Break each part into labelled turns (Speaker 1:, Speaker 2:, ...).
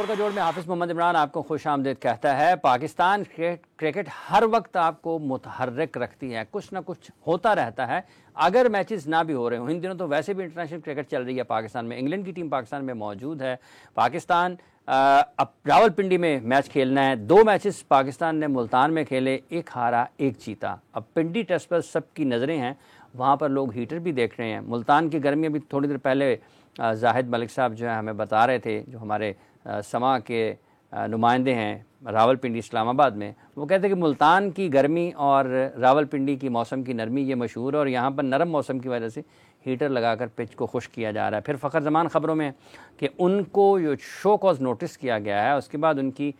Speaker 1: जोड़ का जोड़ में हाफिज मोहम्मद इमरान आपको खुश आमदीद कहता है। पाकिस्तान क्रिकेट हर वक्त आपको मुतहर्रिक रखती है, कुछ ना कुछ होता रहता है। अगर मैचेस ना भी हो रहे हों, इन दिनों तो वैसे भी इंटरनेशनल क्रिकेट चल रही है पाकिस्तान में, इंग्लैंड की टीम पाकिस्तान में मौजूद है। पाकिस्तान अब रावलपिंडी में मैच खेलना है। 2 मैचेस पाकिस्तान ने मुल्तान में खेले, 1 हारा 1 जीता। अब पिंडी टेस्ट पर सबकी नज़रें हैं, वहाँ पर लोग हीटर भी देख रहे हैं। मुल्तान की गर्मी अभी थोड़ी देर पहले जाहिद मलिक साहब जो है हमें बता रहे थे, जो हमारे समा के नुमाइंदे हैं रावलपिंडी इस्लामाबाद में, वो कहते हैं कि मुल्तान की गर्मी और रावलपिंडी की मौसम की नरमी ये मशहूर है और यहाँ पर नरम मौसम की वजह से हीटर लगाकर पिच को खुश किया जा रहा है। फिर फ़खर ज़मान ख़बरों में कि उनको जो शो कॉज नोटिस किया गया है, उसके बाद उनकी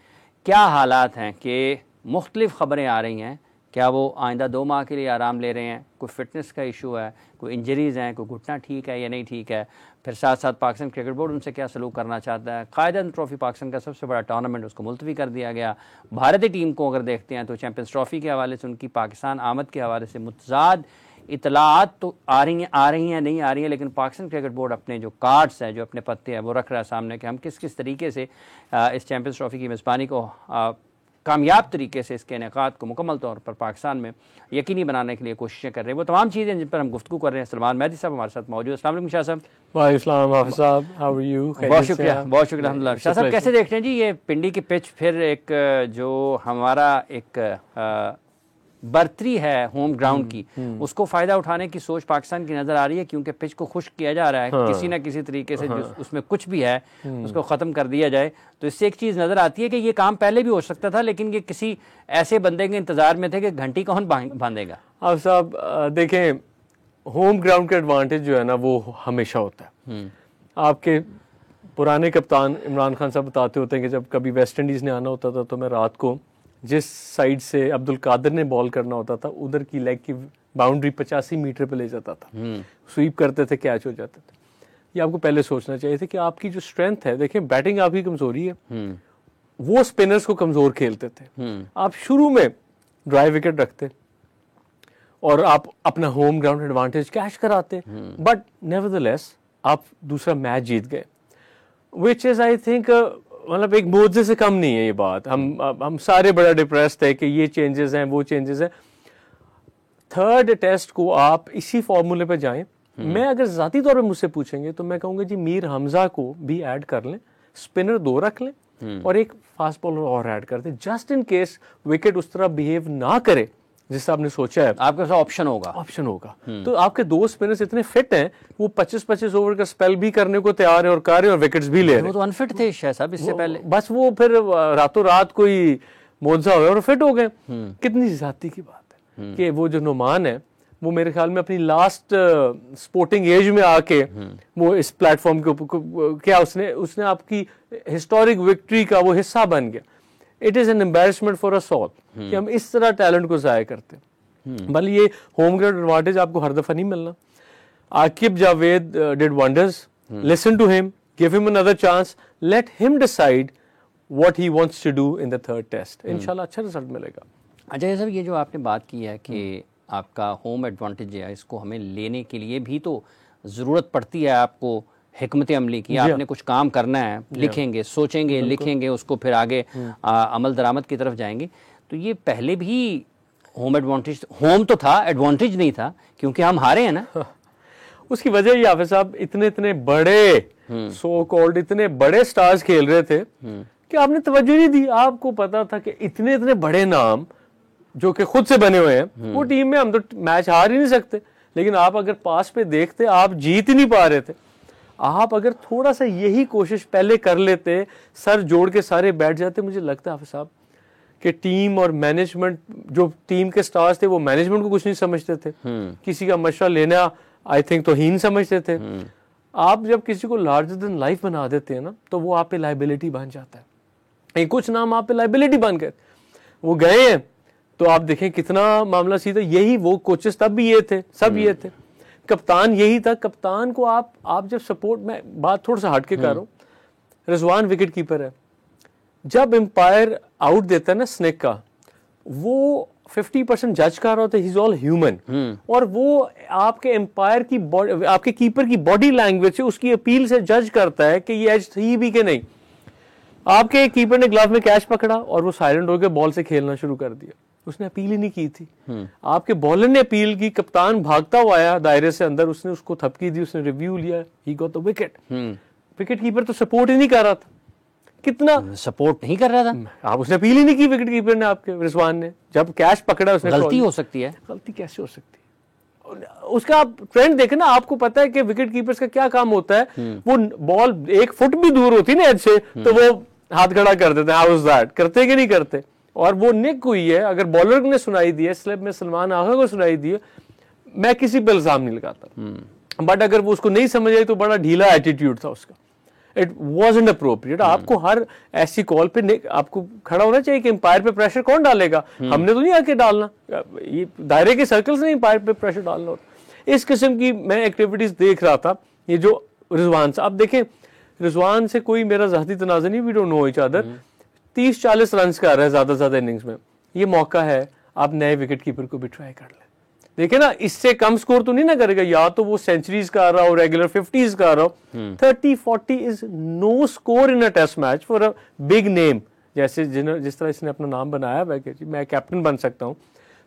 Speaker 1: क्या हालात हैं कि मुख्तलिफ़ ख़बरें आ रही हैं। क्या वो आइंदा 2 माह के लिए आराम ले रहे हैं, कोई फ़िटनेस का इशू है, कोई इंजरीज़ हैं, कोई घुटना ठीक है या नहीं ठीक है। फिर साथ साथ पाकिस्तान क्रिकेट बोर्ड उनसे क्या सलूक करना चाहता है। कायदन ट्रॉफ़ी पाकिस्तान का सबसे बड़ा टूर्नामेंट, उसको मुलतवी कर दिया गया। भारतीय टीम को अगर देखते हैं तो चैम्पियंस ट्रॉफ़ी के हवाले से, उनकी पाकिस्तान आमद के हवाले से मुतज़ाद इतलात तो आ रही हैं नहीं आ रही हैं, लेकिन पाकिस्तान क्रिकेट बोर्ड अपने जो कार्ड्स हैं, जो अपने पत्ते हैं, वो रख रहा है सामने कि हम किस किस तरीके से इस चैम्पियंस ट्रॉफ़ी की मेज़बानी को कामयाब तरीके से, इसके इनेकाद को मुकम्मल तौर पर पाकिस्तान में यकीनी बनाने के लिए कोशिशें कर रहे हैं। वो तमाम चीज़ें जिन पर हम गुफ्तगू कर रहे हैं। सलमान मेहदी साहब हमारे साथ मौजूद। अस्सलाम वालेकुम शाह साहब।
Speaker 2: वालेकुम हाफिज़ साहब, हाउ आर यू?
Speaker 1: बहुत शुक्रिया अल्हम्दुलिल्लाह। शाह साहब कैसे देख रहे हैं जी ये पिंडी की पिच, फिर एक जो हमारा एक बर्तरी है होम ग्राउंड की, उसको फ़ायदा उठाने की सोच पाकिस्तान की नज़र आ रही है, क्योंकि पिच को खुश्क किया जा रहा है किसी न किसी तरीके से, जो उसमें कुछ भी है उसको ख़त्म कर दिया जाए। तो इससे एक चीज़ नज़र आती है कि ये काम पहले भी हो सकता था, लेकिन ये किसी ऐसे बंदे के इंतज़ार में थे कि घंटी कौन बांधेगा।
Speaker 2: आप साहब देखें, होम ग्राउंड का एडवांटेज जो है ना वो हमेशा होता है। आपके पुराने कप्तान इमरान खान साहब बताते होते हैं कि जब कभी वेस्ट इंडीज़ ने आना होता था तो मैं रात को जिस साइड से अब्दुल कादिर ने बॉल करना होता था, उधर की लेग की बाउंड्री 85 मीटर पे ले जाता था, स्वीप करते थे, कैच हो जाते थे। ये आपको पहले सोचना चाहिए था कि आपकी जो स्ट्रेंथ है, देखें बैटिंग आपकी कमजोरी है, वो स्पिनर्स को कमजोर खेलते थे। आप शुरू में ड्राई विकेट रखते और आप अपना होम ग्राउंड एडवांटेज कैच कराते, बट नेवरदलेस आप दूसरा मैच जीत गए, विच इज आई थिंक मतलब एक मोजे से कम नहीं है ये बात। हम सारे बड़ा डिप्रेस्ड है कि ये चेंजेस हैं, वो चेंजेस हैं। 3rd टेस्ट को आप इसी फॉर्मूले पे जाएं। मैं अगर ज़ाती तौर पे मुझसे पूछेंगे तो मैं कहूँगा जी मीर हमजा को भी ऐड कर लें, स्पिनर 2 रख लें और एक फास्ट बॉलर और ऐड कर दें, जस्ट इन केस विकेट उस तरह बिहेव ना करे जिससे आपने सोचा है।
Speaker 1: आपके पास ऑप्शन होगा।
Speaker 2: तो आपके 2 स्पिनर्स इतने फिट हैं, वो 25-25 ओवर का स्पेल भी करने को तैयार है और कर रहे हैं और विकेट्स भी ले रहे हैं।
Speaker 1: वो तो अनफिट थे शायद साहब इससे पहले,
Speaker 2: बस वो फिर रातों रात कोई मोजा हुआ और फिट हो गए। कितनी ज्यादती की बात है कि वो जो नुमान है वो मेरे ख्याल में अपनी लास्ट स्पोर्टिंग एज में आके वो इस प्लेटफॉर्म के ऊपर क्या उसने आपकी हिस्टोरिक विक्ट्री का वो हिस्सा बन गया। It is an embarrassment for us all कि हम इस तरह टैलेंट को ज़ाया करते हैं। भले ये होम ग्राउंड एडवांटेज आपको हर दफा नहीं मिलना। Aqib Javed did wonders, listen to him, give him another chance, let him decide what he wants to do in the 3rd test. इंशाल्लाह अच्छा रिजल्ट मिलेगा।
Speaker 1: अच्छा साहब, ये जो आपने बात की है कि आपका होम एडवांटेज है, इसको हमें लेने के लिए भी तो ज़रूरत पड़ती है आपको हिकमत अमली की। आपने कुछ काम करना है, लिखेंगे, सोचेंगे, लिखेंगे, उसको फिर आगे अमल दरामद की तरफ जाएंगे। तो ये पहले भी होम एडवांटेज, होम तो था, एडवांटेज नहीं था क्योंकि हम हारे हैं ना।
Speaker 2: उसकी वजह ये हाफिज़ साहब इतने बड़े सो कॉल्ड इतने बड़े स्टार्स खेल रहे थे कि आपने तवज्जो नहीं दी। आपको पता था कि इतने बड़े नाम जो कि खुद से बने हुए हैं वो टीम में, हम तो मैच हार ही नहीं सकते। लेकिन आप अगर पास पे देखते, आप जीत ही नहीं पा रहे थे। आप अगर थोड़ा सा यही कोशिश पहले कर लेते, सर जोड़ के सारे बैठ जाते, मुझे लगता है हाफिज़ साहब कि टीम और मैनेजमेंट, जो टीम के स्टार्स थे वो मैनेजमेंट को कुछ नहीं समझते थे, किसी का मशवरा लेना आई थिंक तौहीन समझते थे। आप जब किसी को लार्जर देन लाइफ बना देते हैं ना, तो वो आप पे लाइबिलिटी बन जाता है। कुछ नाम आप पे लाइबिलिटी बन गए, वो गए हैं तो आप देखें कितना मामला सीधा। यही वो कोचेस तब भी ये थे, सब ये थे, कप्तान यही था। कप्तान को आप जब सपोर्ट, में बात थोड़ा सा हट के कर रहा हूँ, रिजवान विकेट कीपर है, जब एम्पायर आउट देता है ना स्नेक का, वो 50% जज कर रहा होता है, ही इज ऑल ह्यूमन, और वो आपके एम्पायर की बॉडी, आपके कीपर की बॉडी लैंग्वेज से, उसकी अपील से जज करता है कि ये एज थी भी कि नहीं। आपके कीपर ने ग्लव में कैच पकड़ा और वो साइलेंट होकर बॉल से खेलना शुरू कर दिया, उसने अपील ही नहीं की थी। आपके बॉलर ने अपील की, कप्तान भागता हुआ आया दायरे से अंदर, उसने उसको थपकी दी, उसने रिव्यू लिया, he got the wicket. Wicket keeper तो सपोर्ट ही नहीं कर रहा था, कितना
Speaker 1: सपोर्ट नहीं कर रहा था।
Speaker 2: आप उसने अपील ही नहीं की विकेट कीपर ने, आपके रिजवान ने जब कैच पकड़ा उसने।
Speaker 1: गलती हो सकती है,
Speaker 2: गलती कैसे हो सकती है? उसका आप ट्रेंड देखें ना, आपको पता है कि विकेट कीपर्स का क्या काम होता है। वो बॉल 1 फुट भी दूर होती ना एज से तो वो हाथ खड़ा कर देते हैं, हाउ इज दैट, करते कि नहीं करते। और वो निक हुई है, अगर बॉलर ने सुनाई दी है, स्लिप में सलमान आगा को सुनाई दी है, मैं किसी पे इल्जाम नहीं लगाता। बट अगर वो उसको नहीं समझ आई तो बड़ा ढीला एटीट्यूड था उसका, इट वॉजंट अप्रोप्रिएट। आपको हर ऐसी कॉल पे आपको खड़ा होना चाहिए कि एम्पायर पे प्रेशर कौन डालेगा, हमने तो नहीं आके डालना, ये दायरे के सर्कल्स ने एम्पायर पे प्रेशर डालना होता। इस किस्म की मैं एक्टिविटीज देख रहा था। ये जो रिजवान से, आप देखें रिजवान से कोई मेरा ज़ाती तनाज़ा नहीं, we don't know each other, 30-40 run कर रहा है ज्यादा से ज्यादा इनिंग्स में। ये मौका है आप नए विकेट कीपर को भी ट्राई कर लें। देखिए ना, इससे कम स्कोर तो नहीं ना करेगा, या तो वो सेंचुरीज का आ रहा हो, रेगुलर 50s का आ रहा हो। 30-40 is no score in a test match for a big name. जैसे जिस तरह इसने अपना नाम बनाया है कि मैं कैप्टन बन सकता हूँ,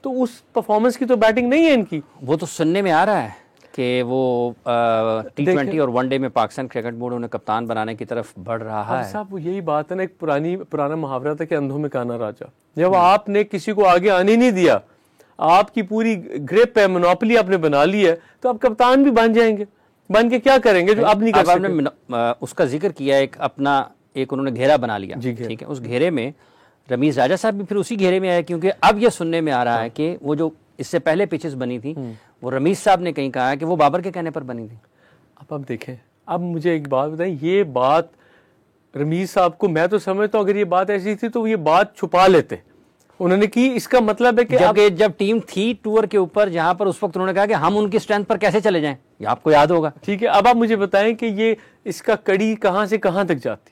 Speaker 2: तो उस परफॉर्मेंस की तो बैटिंग नहीं है इनकी।
Speaker 1: वो तो सुनने में आ रहा है कि वो T20 और वनडे में पाकिस्तान क्रिकेट बोर्ड उन्हें कप्तान बनाने की तरफ बढ़ रहा है।
Speaker 2: साहब वो यही बात है ना, एक पुराना मुहावरा था कि अंधों में काना राजा। जब आपने किसी को आगे आने नहीं दिया, आपकी पूरी ग्रिप है, मोनोपोली आपने बना ली है, तो आप कप्तान भी बन जाएंगे। बन के क्या करेंगे जो अब नहीं कर सकते।
Speaker 1: आपने उसका जिक्र किया, एक उन्होंने घेरा बना लिया, ठीक है। उस घेरे में रमीज राजा साहब भी फिर उसी घेरे में आए, क्योंकि अब ये सुनने में आ रहा है कि वो जो इससे पहले पिचेस बनी थी वो रमीज साहब ने कहीं कहा है कि वो बाबर के कहने पर बनी थी।
Speaker 2: अब देखें, अब मुझे एक बात बताएं, ये बात रमीज साहब को मैं तो समझता हूँ अगर ये बात ऐसी थी तो ये बात छुपा लेते, उन्होंने की। इसका मतलब है कि
Speaker 1: जब टीम थी टूर के ऊपर, जहां पर उस वक्त उन्होंने कहा कि हम उनकी स्ट्रेंथ पर कैसे चले जाएं, ये आपको याद होगा।
Speaker 2: ठीक है, अब आप मुझे बताएं कि ये इसका कड़ी कहां से कहां तक जाती,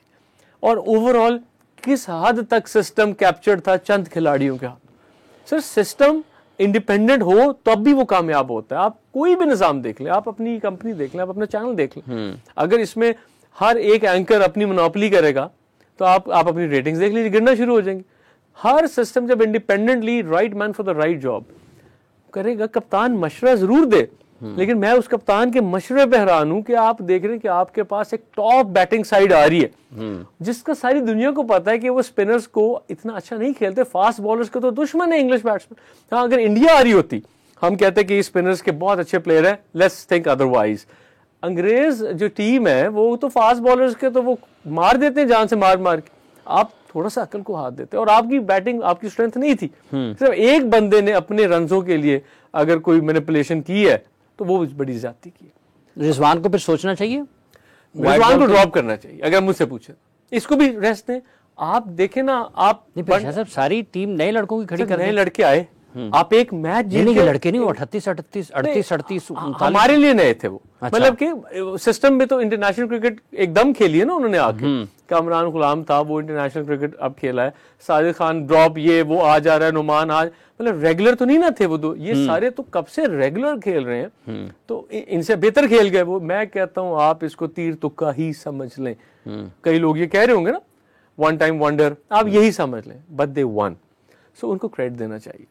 Speaker 2: और ओवरऑल किस हद तक सिस्टम कैप्चर्ड था चंद खिलाड़ियों के हाथ। सर सिस्टम इंडिपेंडेंट हो तब भी वो कामयाब होता है। आप कोई भी निजाम देख लें, आप अपनी कंपनी देख लें, आप अपना चैनल देख लें, अगर इसमें हर एक एंकर अपनी मोनोपोली करेगा तो आप अपनी रेटिंग्स देख लीजिए, गिरना शुरू हो जाएंगे। हर सिस्टम जब independently right man for the right job करेगा, कप्तान मशवरा जरूर दे, लेकिन मैं उस कप्तान के मशवरे पे हैरान हूं कि आप देख रहे हैं कि आपके पास एक टॉप बैटिंग साइड आ रही है, जिसका सारी दुनिया को पता है कि वो स्पिनर्स को इतना अच्छा नहीं खेलते, फास्ट बॉलर्स को तो दुश्मन है इंग्लिश बैट्समैन। हाँ, अगर इंडिया आ रही होती, हम कहते हैं कि स्पिनर्स के बहुत अच्छे प्लेयर हैं, लेट्स थिंक अदरवाइज। अंग्रेज जो टीम है वो तो फास्ट बॉलर्स के तो वो मार देते हैं जान से मार मार के, आप थोड़ा सा अकल को हाथ देते। और आपकी बैटिंग, आपकी स्ट्रेंथ नहीं थी, सिर्फ एक बंदे ने अपने रनों के लिए अगर कोई मैनिपुलेशन की है तो वो बड़ी ज्यादती की।
Speaker 1: रिजवान को फिर सोचना चाहिए,
Speaker 2: रिजवान को ड्रॉप करना चाहिए अगर मुझसे पूछे, इसको भी रेस्ट दें। आप देखें ना, आप
Speaker 1: साहब सारी टीम नए लड़कों की खड़ी कर,
Speaker 2: नए लड़के आए, आप एक मैच जीत के,
Speaker 1: लड़के नहीं, 38
Speaker 2: हमारे लिए नए थे वो। अच्छा। मतलब कि सिस्टम में तो इंटरनेशनल क्रिकेट एकदम खेली है ना उन्होंने आके। कामरान गुलाम था, वो इंटरनेशनल क्रिकेट अब खेला है, साजिद खान ड्रॉप, ये वो आ जा रहा है, नुमान आज, मतलब रेगुलर तो नहीं ना थे वो दो, ये सारे तो कब से रेगुलर खेल रहे हैं, तो इनसे बेहतर खेल गए वो। मैं कहता हूँ आप इसको तीर तुक्का ही समझ लें। कई लोग ये कह रहे होंगे ना, वन टाइम वंडर, आप यही समझ लें, बट दे वन, सो उनको क्रेडिट देना चाहिए।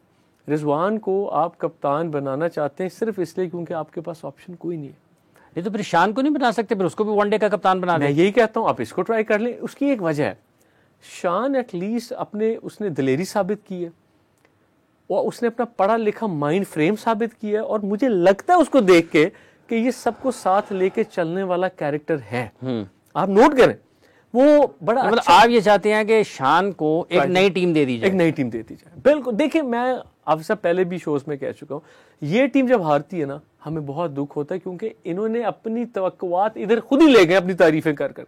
Speaker 2: रिजवान को आप कप्तान बनाना चाहते हैं सिर्फ इसलिए क्योंकि आपके पास ऑप्शन कोई नहीं है।
Speaker 1: ये तो फिर शान को नहीं बना सकते, फिर उसको भी वनडे का कप्तान बना दें।
Speaker 2: मैं यही कहता हूं आप इसको ट्राई कर लें। उसकी एक वजह है, शान एटलीस्ट उसने दिलेरी साबित की है, और उसने अपना पढ़ा लिखा माइंड फ्रेम साबित किया है, और मुझे लगता है उसको देख के कि ये सबको साथ लेके चलने वाला कैरेक्टर है। आप नोट करें, वो बड़ा
Speaker 1: मतलब अच्छा, आप ये चाहते हैं कि शान को एक नई टीम दे दी जाए,
Speaker 2: एक नई टीम दे दी जाए। बिल्कुल, देखिए मैं आपसे पहले भी शोज में कह चुका हूँ, ये टीम जब हारती है ना, हमें बहुत दुख होता है, क्योंकि इन्होंने अपनी तवक्कुआत इधर खुद ही ले गए अपनी तारीफें कर कर।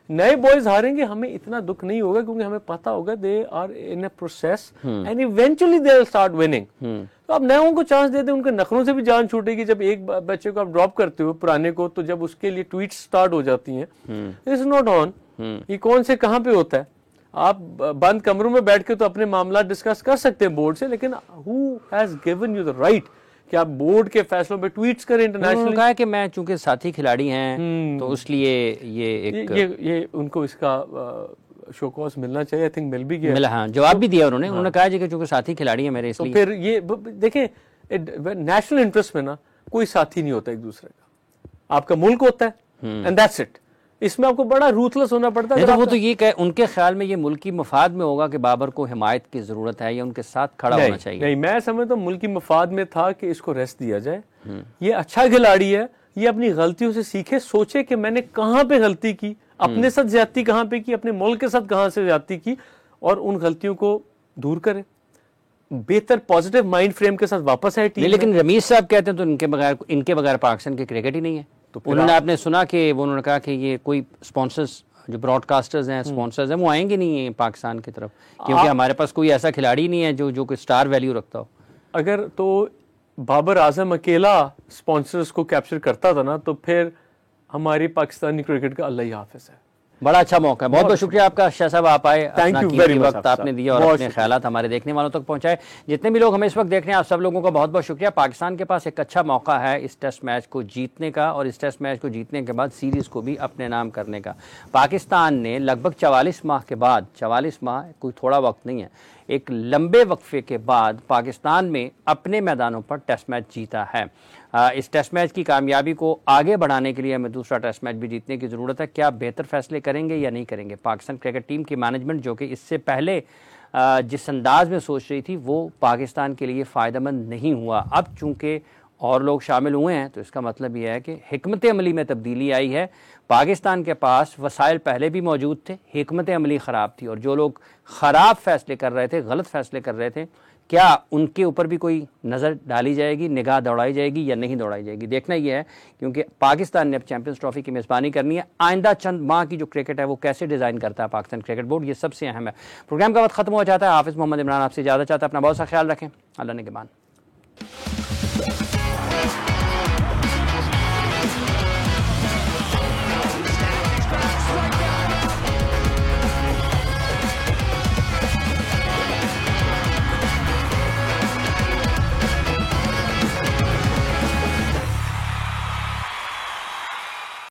Speaker 2: नए बॉयज हारेंगे, हमें इतना दुख नहीं होगा, क्योंकि हमें पता होगा they are in a process and eventually they will start winning. तो आप नयों को चांस दे दें, उनके नखरों से भी जान छूटेगी। जब एक बच्चे को आप ड्रॉप करते हो पुराने को, तो जब उसके लिए ट्वीट स्टार्ट हो जाती हैं, इट्स नॉट ऑन, ये कौन से कहां पे होता है। आप बंद कमरों में बैठ के तो अपने मामला डिस्कस कर सकते हैं बोर्ड से, लेकिन who has given you the right कि आप बोर्ड के फैसलों पे ट्वीट्स करें इंटरनेशनल।
Speaker 1: कहा है कि मैं चूंकि साथी खिलाड़ी हैं तो इसलिए ये एक
Speaker 2: ये उनको इसका शो कॉज मिलना चाहिए, आई थिंक मिल भी गया।
Speaker 1: मिला, हाँ, जवाब भी दिया उन्होंने कहा जी कि चूंकि साथी खिलाड़ी है मेरे,
Speaker 2: तो
Speaker 1: इसलिए
Speaker 2: फिर ये देखें, नेशनल इंटरेस्ट में ना कोई साथी नहीं होता एक दूसरे का, आपका मुल्क होता है एंड दैट्स इट। इसमें आपको बड़ा रूथलेस होना पड़ता है।
Speaker 1: तो वो तो ये कहे, उनके ख्याल में ये मुल्की मफाद में होगा कि बाबर को हिमायत की जरूरत है या उनके साथ खड़ा होना चाहिए।
Speaker 2: नहीं, मैं समझता हूँ मुल्की मफाद में था कि इसको रेस्ट दिया जाए। ये अच्छा खिलाड़ी है, ये अपनी गलतियों से सीखे, सोचे कि मैंने कहाँ पे गलती की, अपने साथ ज्यादती कहाँ पे की, अपने मुल्क के साथ कहाँ से ज्यादती की, और उन गलतियों को दूर करे, बेहतर पॉजिटिव माइंड फ्रेम के साथ वापस आए टीम।
Speaker 1: लेकिन रमीज साहब कहते हैं तो इनके बगैर पाकिस्तान की क्रिकेट ही नहीं है। तो उन्होंने आपने सुना कि उन्होंने कहा कि ये कोई स्पॉन्सर्स, जो ब्रॉडकास्टर्स हैं, स्पॉन्सर्स हैं, वो आएंगे नहीं है पाकिस्तान की तरफ, क्योंकि हमारे पास कोई ऐसा खिलाड़ी नहीं है जो कोई स्टार वैल्यू रखता हो।
Speaker 2: अगर तो बाबर आजम अकेला स्पॉन्सर्स को कैप्चर करता था ना, तो फिर हमारी पाकिस्तानी क्रिकेट का अल्लाह ही हाफिज है।
Speaker 1: बड़ा अच्छा मौका है। बहुत बहुत शुक्रिया आपका शाह साहब, आप आए,
Speaker 2: थैंक यू वेरी मच,
Speaker 1: वक्त आपने दिया और अपने ख्यालात हमारे देखने वालों तक पहुंचाए। जितने भी लोग हमें इस वक्त देख रहे हैं, आप सब लोगों का बहुत बहुत शुक्रिया। पाकिस्तान के पास एक अच्छा मौका है इस टेस्ट मैच को जीतने का, और इस टेस्ट मैच को जीतने के बाद सीरीज़ को भी अपने नाम करने का। पाकिस्तान ने लगभग 44 माह के बाद, 44 माह कोई थोड़ा वक्त नहीं है, एक लंबे वक्फे के बाद पाकिस्तान में अपने मैदानों पर टेस्ट मैच जीता है। इस टेस्ट मैच की कामयाबी को आगे बढ़ाने के लिए हमें दूसरा टेस्ट मैच भी जीतने की ज़रूरत है। क्या बेहतर फैसले करेंगे या नहीं करेंगे पाकिस्तान क्रिकेट टीम की मैनेजमेंट, जो कि इससे पहले जिस अंदाज में सोच रही थी वो पाकिस्तान के लिए फ़ायदेमंद नहीं हुआ। अब चूँकि और लोग शामिल हुए हैं तो इसका मतलब यह है कि हिकमत अमली में तब्दीली आई है। पाकिस्तान के पास वसाइल पहले भी मौजूद थे, हिकमत अमली ख़राब थी, और जो लोग ख़राब फैसले कर रहे थे, गलत फैसले कर रहे थे, क्या उनके ऊपर भी कोई नज़र डाली जाएगी, निगाह दौड़ाई जाएगी या नहीं दौड़ाई जाएगी, देखना ही है। क्योंकि पाकिस्तान ने अब चैंपियंस ट्रॉफी की मेज़बानी करनी है। आइंदा चंद माह की जो क्रिकेट है वो कैसे डिज़ाइन करता है पाकिस्तान क्रिकेट बोर्ड, ये सबसे अहम है। प्रोग्राम का वक्त खत्म हो जाता है। हाफिज़ मोहम्मद इमरान आपसे इजाज़त चाहता है। अपना बहुत सा ख्याल रखें। अल्लाह ने के मान।